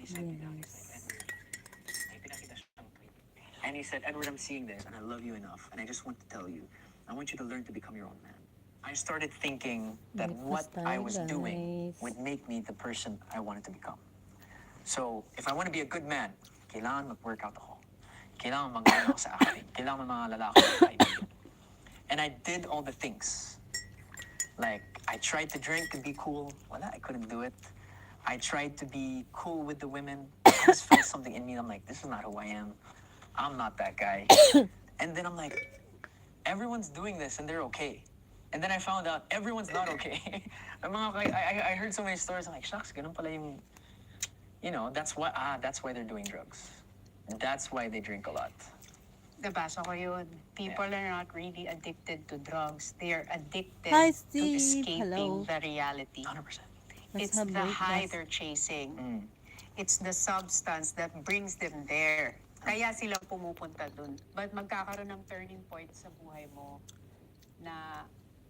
said, Yes. may pinakita siyang tweet. And he said, Edward, I'm seeing this and I love you enough. And I just want to tell you, I want you to learn to become your own man. I started thinking that what Breakfast I tayo, was doing guys. would make me the person I wanted to become. So, if I want to be a good man, kailangan mag-workout ako. Kailangan magaling ako sa acting. Kailangan may mga lalaki ako kaibigan. And I did all the things. Like, I tried to drink and be cool. Wala, I couldn't do it. I tried to be cool with the women. I just felt something in me. I'm like, this is not who I am. I'm not that guy. And then I'm like, everyone's doing this and they're okay. And then I found out everyone's not okay. I heard so many stories. I'm like, shucks, ganun pala yung, that's why they're doing drugs. That's why they drink a lot. Nabasa ko yun. People are not really addicted to drugs. They are addicted Hi, to Steve. escaping Hello. the reality. 100%. Let's It's have the high breakfast. they're chasing. Mm. It's the substance that brings them there. Kaya sila pumupunta dun. But magkakaroon ng turning point sa buhay mo na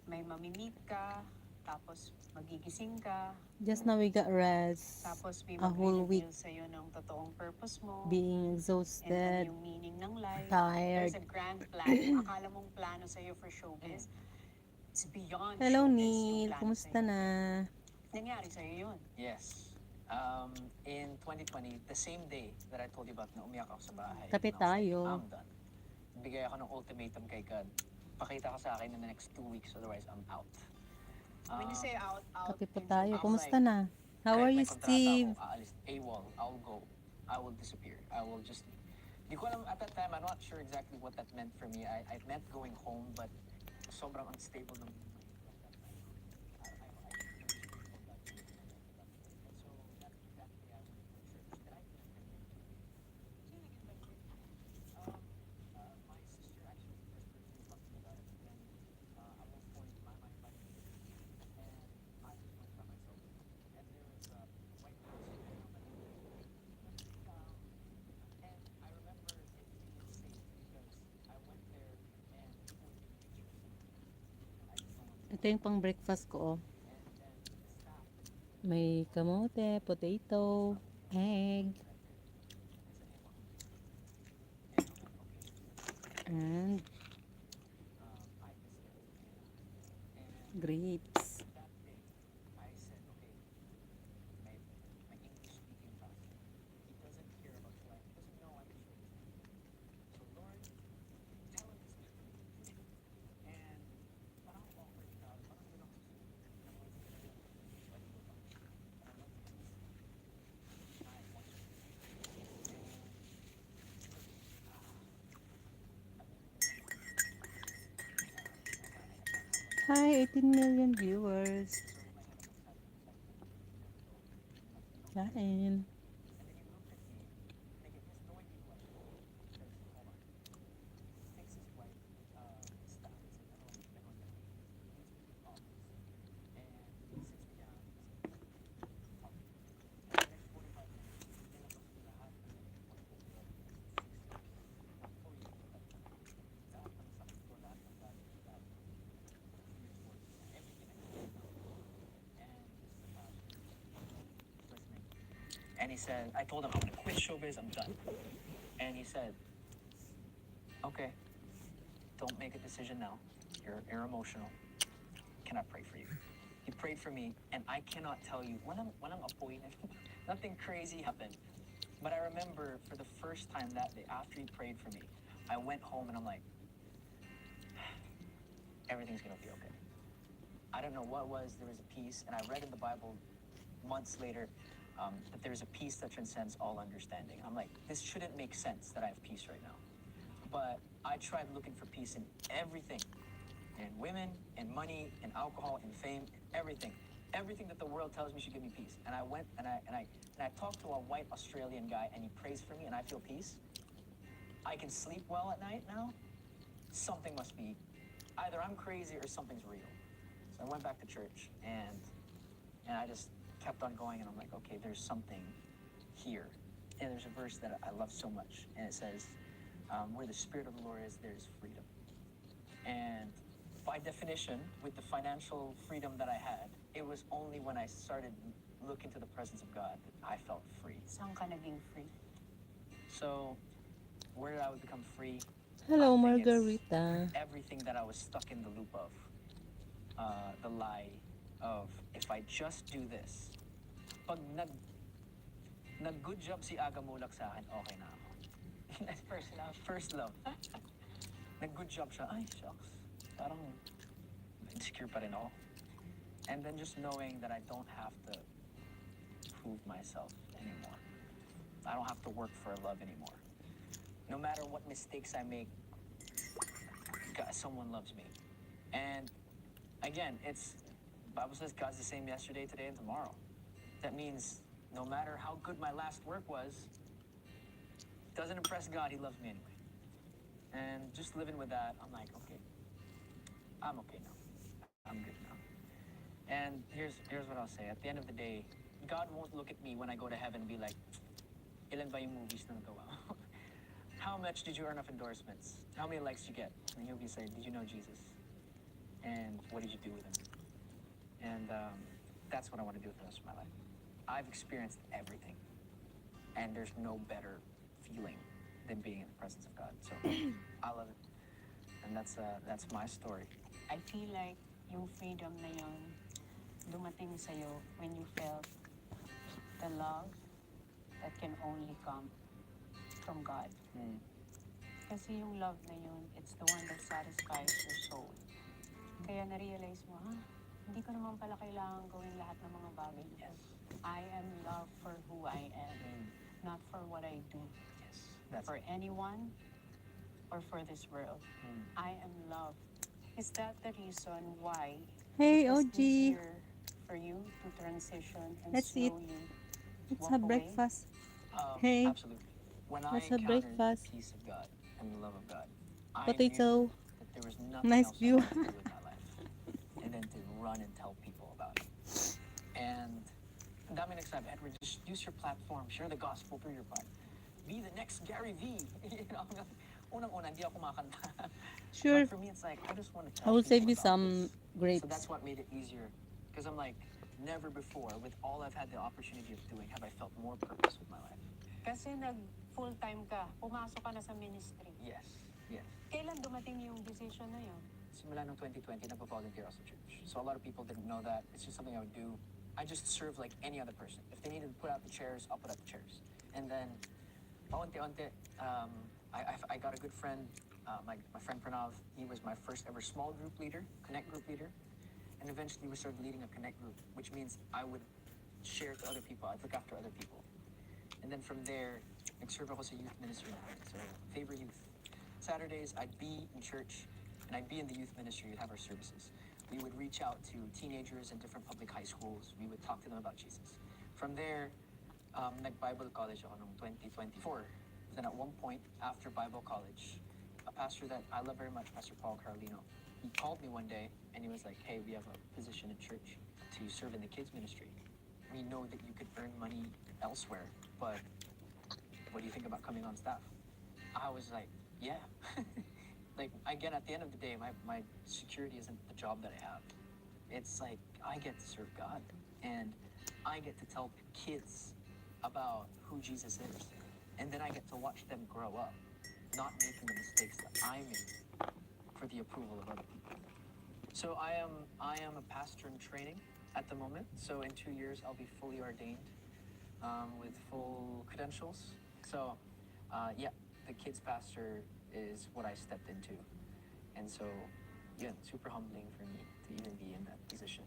may mamimit ka, tapos magigising ka, Just now we got rest. tapos may A whole week magre-reveal sa'yo ng totoong purpose mo. being And exhausted, yung meaning ng life. tired. There's a grand plan. Yung akala mong plano sa'yo for showbiz, it's beyond Hello, showbiz yung Neil. plano Kumusta sa'yo. na? Nangyari sa'yo yun. Yes. In 2020, the same day that I told you about na umiyak ako sa bahay, Kape and I was like, tayo. I'm done. Bigay ako ng ultimatum kay God. Pakita ka sa akin in the next 2 weeks, otherwise I'm out. When you say out, Kape po means tayo. out. Kumusta na? How are Kahit you, may kontrata Steve? Ako, aalis, AWOL, I'll go. I will disappear. I will just... Di ko alam, at that time, I'm not sure exactly what that meant for me. I meant going home, but sobrang unstable ng Ito yung pang breakfast ko, oh. May kamote, potato, egg, and grapes. Hi, 18 million viewers. Kain. And he said, I told him, I'm going to quit showbiz, I'm done. And he said, okay, don't make a decision now. You're emotional. Can I pray for you? He prayed for me, and I cannot tell you, walang apoy, nothing crazy happened. But I remember for the first time that day, after he prayed for me, I went home and I'm like, everything's going to be okay. I don't know what was, there was a peace, and I read in the Bible months later that there's a peace that transcends all understanding. I'm like, this shouldn't make sense that I have peace right now. But I tried looking for peace in everything, in women, in money, in alcohol, in fame, in everything. Everything that the world tells me should give me peace. And I went and I talked to a white Australian guy, and he prays for me, and I feel peace. I can sleep well at night now. Something must be, either I'm crazy or something's real. So I went back to church, and I just kept on going, and I'm like, okay, there's something here. And there's a verse that I love so much, and it says, where the Spirit of the Lord is, there's freedom. And by definition, with the financial freedom that I had, it was only when I started look into the presence of God, I felt free. Saan ka naging free? So, where did I become free? Hello, I think Margarita. everything that I was stuck in the loop of. The lie of, if I just do this, pag nag-good job si Aga Mulak sa akin, okay na ako. First love. First love. Nag-good job siya, ay, shucks. Parang insecure pa rin ako. And then just knowing that I don't have to prove myself anymore. I don't have to work for love anymore. No matter what mistakes I make, God, someone loves me. And again, Bible says God's the same yesterday, today, and tomorrow. That means no matter how good my last work was, doesn't impress God, He loves me anyway. And just living with that, I'm like, okay, I'm okay now. I'm good now. And here's what I'll say. At the end of the day, God won't look at me when I go to heaven and be like, ilan ba yung movies na nagawa mo? How much did you earn of endorsements? How many likes did you get? And He'll be saying, did you know Jesus? And what did you do with Him? And that's what I want to do for the rest of my life. I've experienced everything. And there's no better feeling than being in the presence of God. So I love it. And that's my story. I feel like yung freedom na yun dumating sa'yo when you felt the love that can only come from God. Mm. Kasi yung love na yun, it's the one that satisfies your soul. Kaya na-realize mo, hindi ko naman pala kailangan gawin lahat ng mga bagay na Yes. I am loved for who I am, not for what I do. Yes. That's For anyone or for this world. Mm. I am loved. Is that the reason why Hey, it was OG. easier for you to transition and Let's eat. slowly Let's walk have away? breakfast. Hey. Absolutely. When I Let's have encountered breakfast. the peace of God and the love of God, I Potato. knew that there was nothing Nice else view. I wanted to do with my life. And then to run and tell people about it. And ang dami nagsabi, Edward, just use your platform, share the gospel through your part. Be the next Gary V. You know, unang-una, hindi ako makanta. Sure. But for me, it's like, I just want to I tell will save people you about some this. grapes. So that's what made it easier. Because I'm like, never before, with all I've had the opportunity of doing, have I felt more purpose with my life. Kasi nag-full-time ka, pumasok ka na sa ministry. Yes, yes. Kailan dumating yung decision na yun? Simula ng 2020, nagpa-volunteer ako sa church. So a lot of people didn't know that. It's just something I would do. I just serve like any other person. If they needed to put out the chairs, I'll put out the chairs. And then, paunti-unti, I got a good friend, my friend Pranav. He was my first ever small group leader, connect group leader. And eventually we started leading a connect group, which means I would share to other people. I'd look after other people. And then from there, nag-serve ako sa youth ministry namin. So, Favor Youth. Saturdays, I'd be in church, and I'd be in the youth ministry. We'd have our services. We would reach out to teenagers in different public high schools. We would talk to them about Jesus. From there, nag-Bible college ako noong 2024. Then at one point, after Bible college, a pastor that I love very much, Pastor Paul Carlino, he called me one day, and he was like, hey, we have a position in church to serve in the kids ministry. We know that you could earn money elsewhere, but what do you think about coming on staff? I was like, yeah. Like, again, at the end of the day, my security isn't the job that I have. It's like, I get to serve God, and I get to tell kids about who Jesus is. And then I get to watch them grow up, not making the mistakes that I made for the approval of other people. So I am a pastor in training at the moment. So in 2 years, I'll be fully ordained with full credentials. So yeah, the kids pastor is what I stepped into. And so, yeah, super humbling for me to even be in that position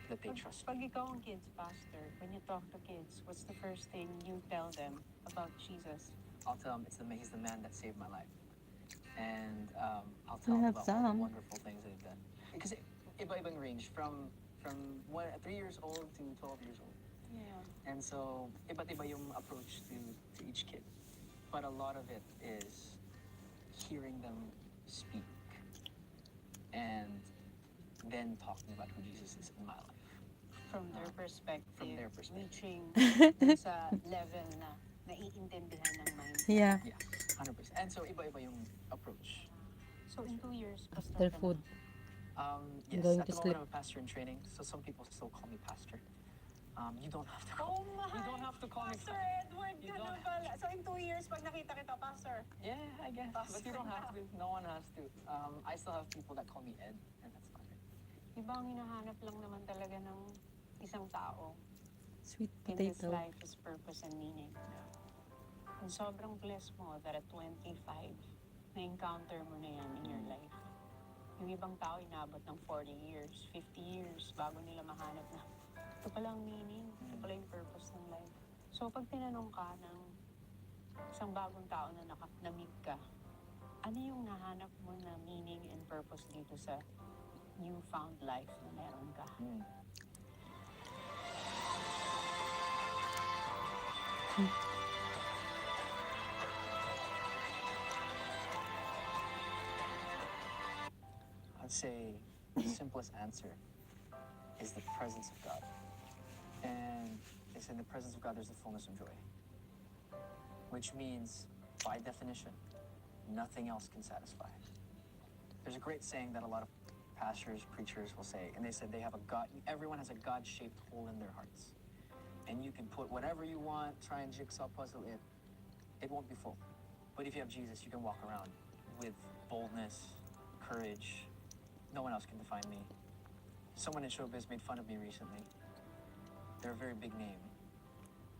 that they trust Pag me. ikaw ang kids pastor, when you talk to kids, what's the first thing you tell them about Jesus? I'll tell them he's the man that saved my life. And I'll tell We them have about all the some. wonderful things that he's done. Because iba-ibang range from 3 years old to 12 years old. Yeah. And so, iba't iba yung approach to each kid. But a lot of it is hearing them speak and then talking about who Jesus is in my life. From their perspective, From their perspective. reaching dun sa level na naiintindihan ng mind. Yeah. Yeah, 100%. And so, iba-iba yung approach. So in 2 years, pastor After ka na. food. Yes, Going at to the sleep. moment I'm a pastor in training, so some people still call me pastor. You don't have to Oh call, my! you don't have to call me. Pastor Edward, You ganun don't- pala. So in 2 years, pag nakita kita, Pastor, Yeah, I guess. But Pastor you don't have na. to. No one has to. I still have people that call me Ed, and that's fine. di ba ang hinahanap lang naman talaga ng isang tao Sweet in this potato. life is purpose and meaning. And sobrang blessed mo that at 25, na-encounter mo na yan in your life. Yung ibang tao inabot ng 40 years, 50 years, bago nila mahanap na ito pala ang meaning, ito pala yung purpose ng life. So pag tinanong ka ng isang bagong tao na na-meet ka, ano yung nahanap mo na meaning and purpose dito sa newfound life na meron ka? I'd say the simplest answer is the presence of God. And it's in the presence of God there's the fullness of joy. Which means, by definition, nothing else can satisfy. There's a great saying that a lot of pastors, preachers will say, and they said they have a God, everyone has a God-shaped hole in their hearts. And you can put whatever you want, try and jigsaw puzzle it, it won't be full. But if you have Jesus, you can walk around with boldness, courage. No one else can define me. Someone in showbiz made fun of me recently. They're a very big name.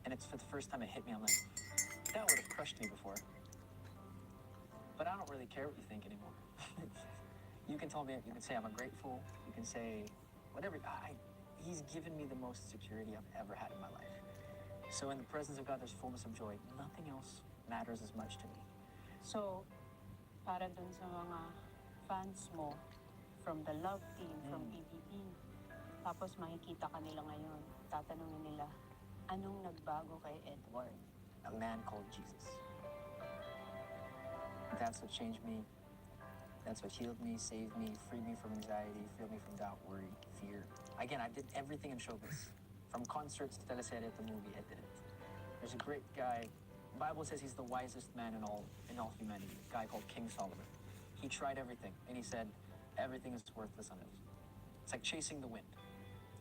And it's for the first time it hit me, I'm like, that would have crushed me before. But I don't really care what you think anymore. You can tell me, you can say I'm a grateful, you can say whatever. He's given me the most security I've ever had in my life. So in the presence of God, there's fullness of joy. Nothing else matters as much to me. So, para dun sa mga fans mo, from the love team, from PBB, tapos makikita ka nila ngayon, tatanungin nila, anong nagbago kay Edward? A man called Jesus. That's what changed me. That's what healed me, saved me, freed me from anxiety, freed me from doubt, worry, fear. Again, I did everything in showbiz. From concerts to teleserye to movie, I did it. There's a great guy, the Bible says he's the wisest man in all humanity, a guy called King Solomon. He tried everything, and he said, everything is worthless on earth. It's like chasing the wind.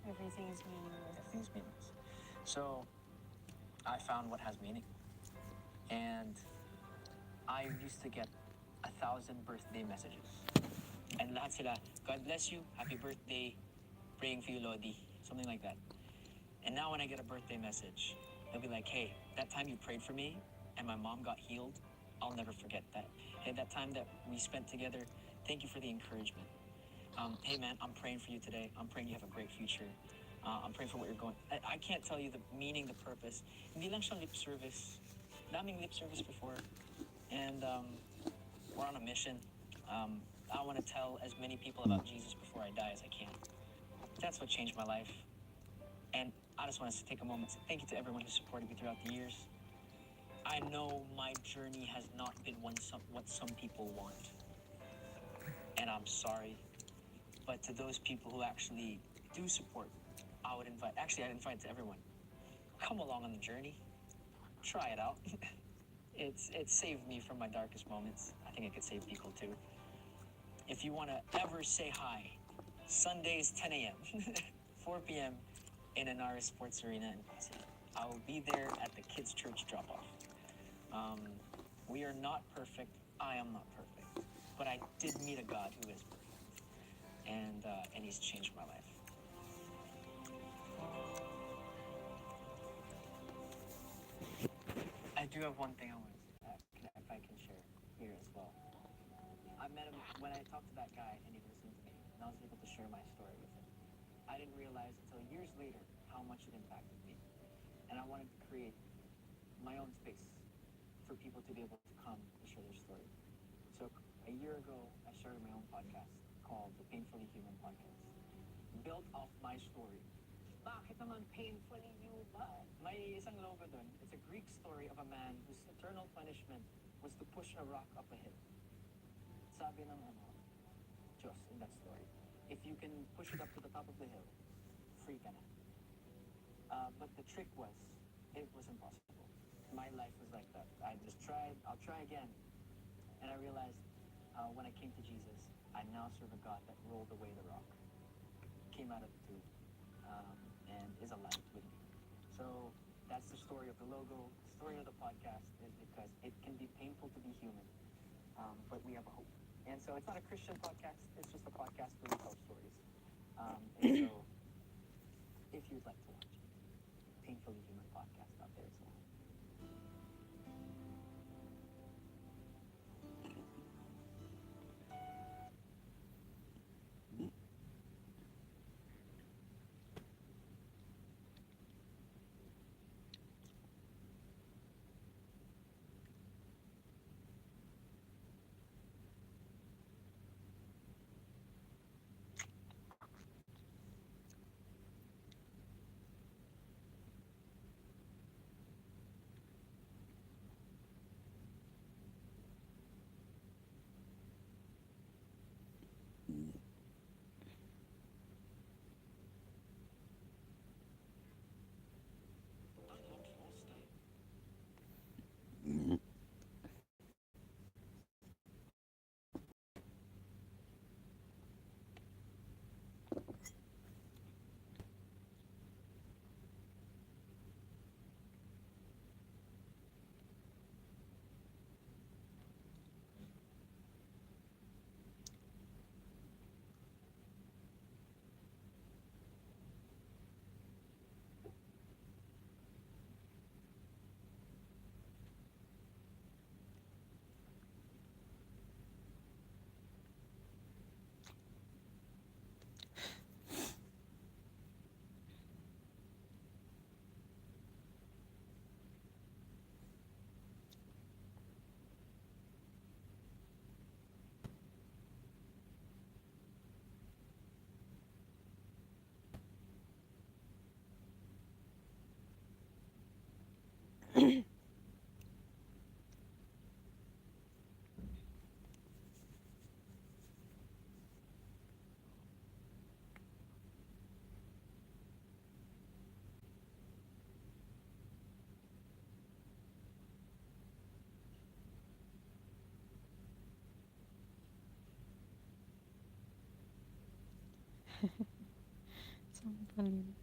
Everything is meaningless. Everything's meaningless. So, I found what has meaning. And I used to get 1,000 birthday messages. And lahat sila, God bless you, happy birthday, praying for you, Lodi. Something like that. And now when I get a birthday message, they'll be like, hey, that time you prayed for me and my mom got healed, I'll never forget that. Hey, that time that we spent together, thank you for the encouragement. Hey man, I'm praying for you today. I'm praying you have a great future. I'm praying for what you're going. I can't tell you the meaning, the purpose. Hindi lang siyang lip service. Daming lip service before. And we're on a mission. I want to tell as many people about Jesus before I die as I can. That's what changed my life. And I just want to take a moment to say thank you to everyone who supported me throughout the years. I know my journey has not been what some people want. And I'm sorry. But to those people who actually do support, I'd invite to everyone. Come along on the journey. Try it out. It saved me from my darkest moments. I think it could save people too. If you want to ever say hi, Sundays 10 a.m., 4 p.m. in Anara Sports Arena in Pasig. I will be there at the kids' church drop-off. We are not perfect. I am not perfect. But I did meet a God who is perfect. And he's changed my life. I do have one thing I want to say, if I can share here as well. I met him when I talked to that guy and he listened to me, and I was able to share my story with him. I didn't realize until years later how much it impacted me. And I wanted to create my own space for people to be able to come and share their story. So a year ago, I started my own podcast called the Painfully Human Podcast. Built off my story. Bakit naman painfully human? May isang logo dun. It's a Greek story of a man whose eternal punishment was to push a rock up a hill. Sabi ng Diyos in that story, if you can push it up to the top of the hill, free ka na. But the trick was, it was impossible. My life was like that. I just tried, I'll try again. And I realized when I came to Jesus, I now serve a God that rolled away the rock, came out of the tomb, and is alive with me. So that's the story of the logo. The story of the podcast is because it can be painful to be human, but we have a hope. And so it's not a Christian podcast. It's just a podcast where we tell stories. And so if you'd like to watch it, Painfully Human podcast out there as well. Sampalin.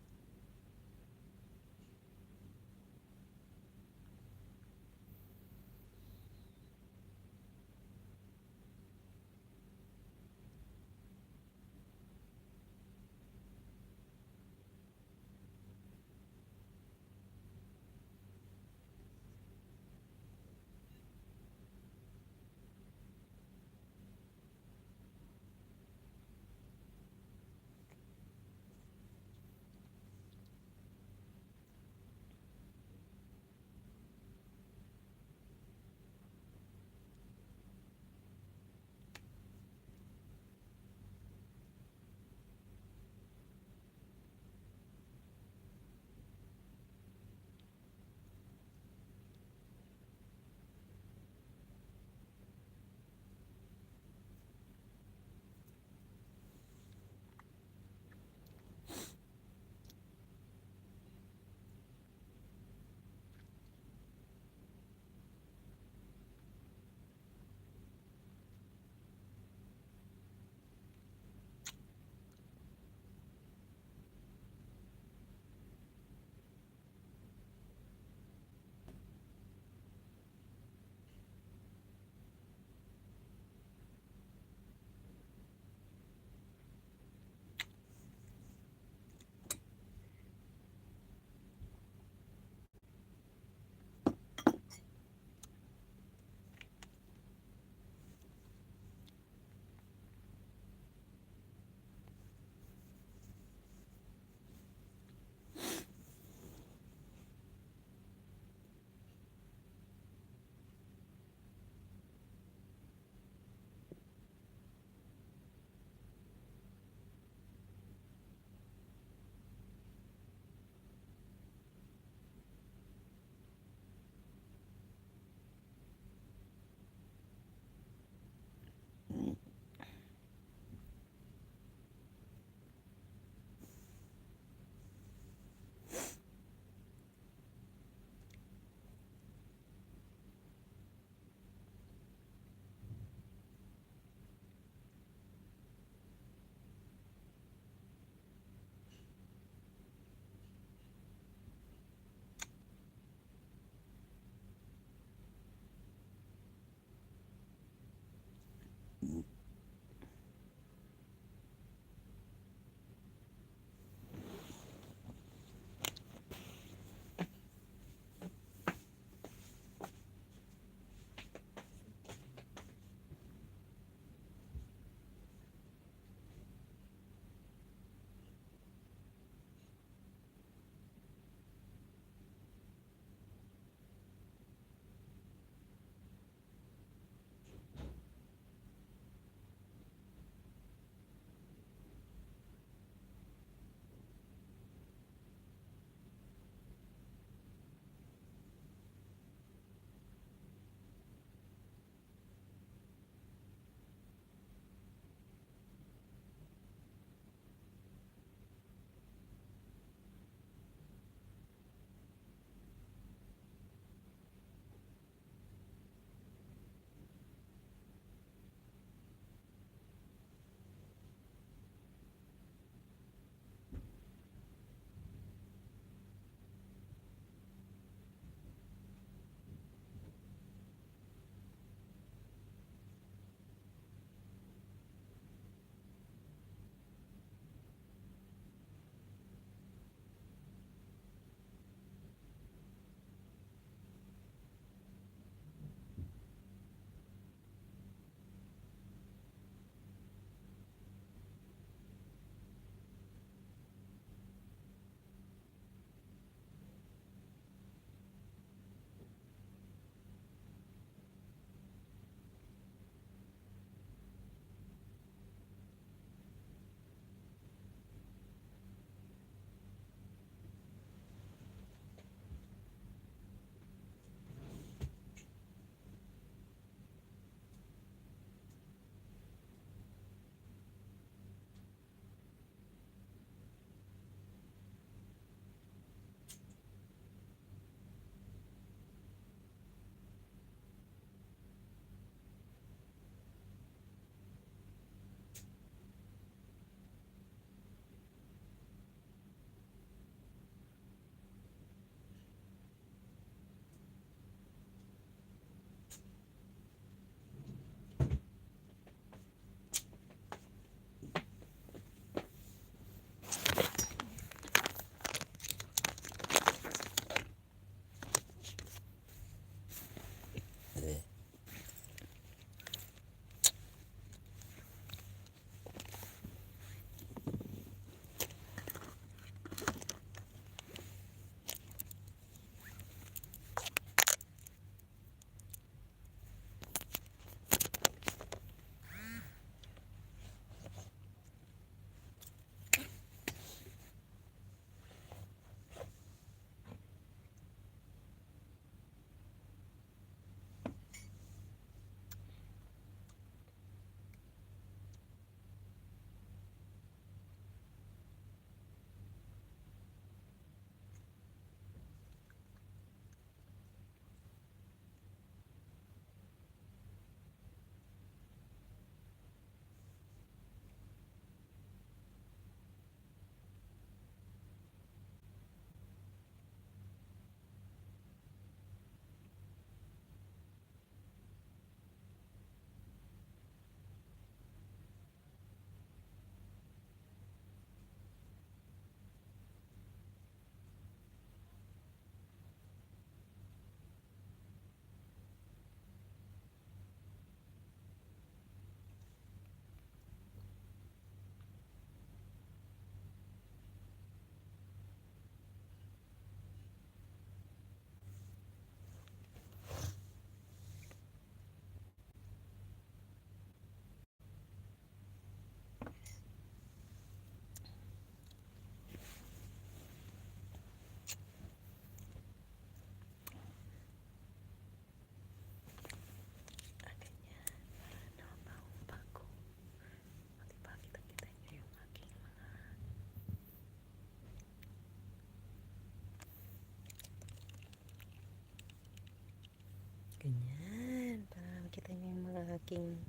Ganyan. Para makita niyo yung mga aking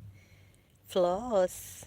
flaws.